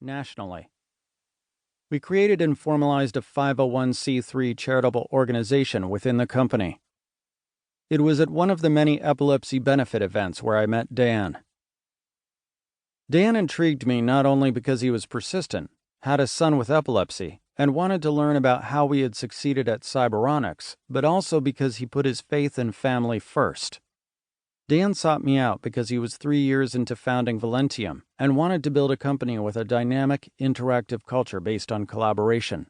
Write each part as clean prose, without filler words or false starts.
nationally. We created and formalized a 501c3 charitable organization within the company. It was at one of the many epilepsy benefit events where I met Dan. Dan intrigued me not only because he was persistent, had a son with epilepsy, and wanted to learn about how we had succeeded at Cyberonics, but also because he put his faith and family first. Dan sought me out because he was 3 years into founding Velentium and wanted to build a company with a dynamic, interactive culture based on collaboration.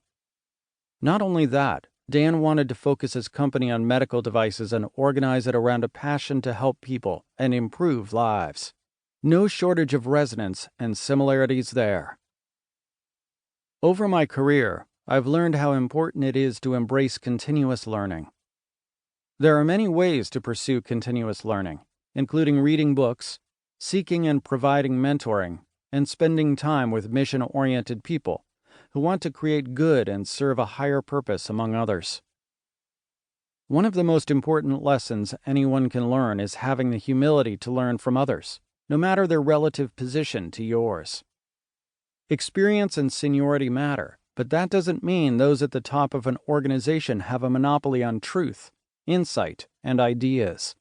Not only that, Dan wanted to focus his company on medical devices and organize it around a passion to help people and improve lives. No shortage of resonance and similarities there. Over my career, I've learned how important it is to embrace continuous learning. There are many ways to pursue continuous learning, including reading books, seeking and providing mentoring, and spending time with mission-oriented people who want to create good and serve a higher purpose among others. One of the most important lessons anyone can learn is having the humility to learn from others, no matter their relative position to yours. Experience and seniority matter, but that doesn't mean those at the top of an organization have a monopoly on truth, insight, and ideas.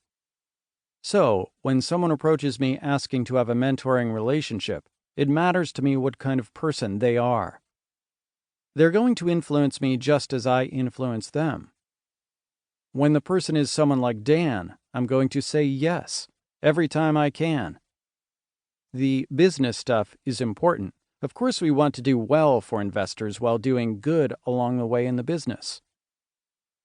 So, when someone approaches me asking to have a mentoring relationship, it matters to me what kind of person they are. They're going to influence me just as I influence them. When the person is someone like Dan, I'm going to say yes, every time I can. The business stuff is important. Of course, we want to do well for investors while doing good along the way in the business.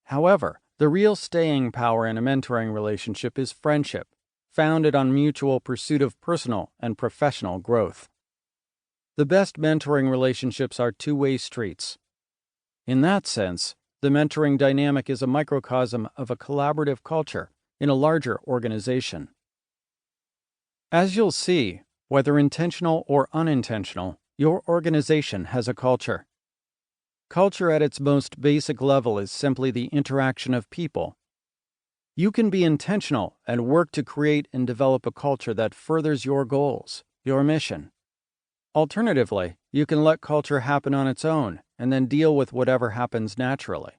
However, the real staying power in a mentoring relationship is friendship, founded on mutual pursuit of personal and professional growth. The best mentoring relationships are two-way streets. In that sense, the mentoring dynamic is a microcosm of a collaborative culture in a larger organization. As you'll see, whether intentional or unintentional, your organization has a culture. Culture at its most basic level is simply the interaction of people. You can be intentional and work to create and develop a culture that furthers your goals, your mission. Alternatively, you can let culture happen on its own and then deal with whatever happens naturally.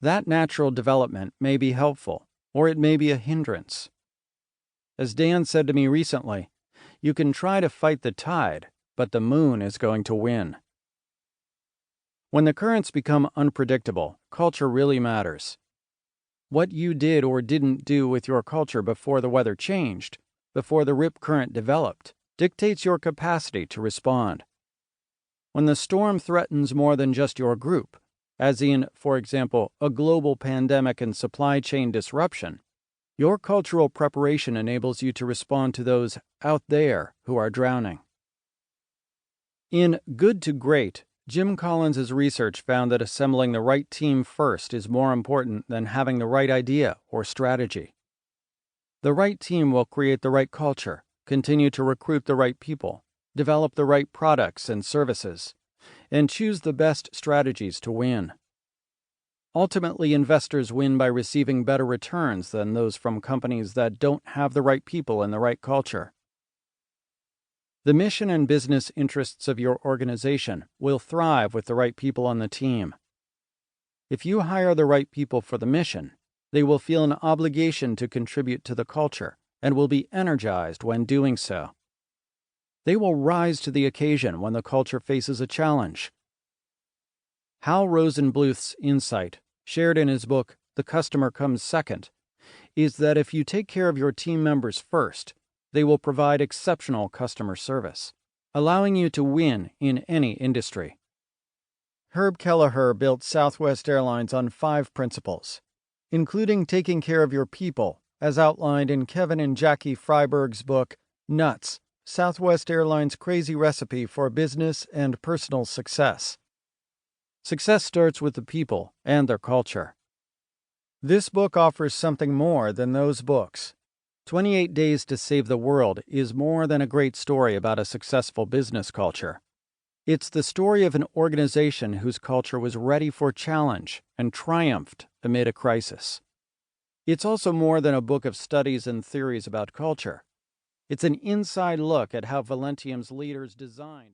That natural development may be helpful, or it may be a hindrance. As Dan said to me recently, you can try to fight the tide, but the moon is going to win. When the currents become unpredictable, culture really matters. What you did or didn't do with your culture before the weather changed, before the rip current developed, dictates your capacity to respond. When the storm threatens more than just your group, as in, for example, a global pandemic and supply chain disruption, your cultural preparation enables you to respond to those out there who are drowning. In Good to Great, Jim Collins' research found that assembling the right team first is more important than having the right idea or strategy. The right team will create the right culture, continue to recruit the right people, develop the right products and services, and choose the best strategies to win. Ultimately, investors win by receiving better returns than those from companies that don't have the right people and the right culture. The mission and business interests of your organization will thrive with the right people on the team. If you hire the right people for the mission, they will feel an obligation to contribute to the culture and will be energized when doing so. They will rise to the occasion when the culture faces a challenge. Hal Rosenbluth's insight, shared in his book The Customer Comes Second, is that if you take care of your team members first, they will provide exceptional customer service, allowing you to win in any industry. Herb Kelleher built Southwest Airlines on 5 principles, including taking care of your people, as outlined in Kevin and Jackie Freiberg's book, Nuts, Southwest Airlines' Crazy Recipe for Business and Personal Success. Success starts with the people and their culture. This book offers something more than those books. 28 Days to Save the World is more than a great story about a successful business culture. It's the story of an organization whose culture was ready for challenge and triumphed amid a crisis. It's also more than a book of studies and theories about culture. It's an inside look at how Velentium's leaders designed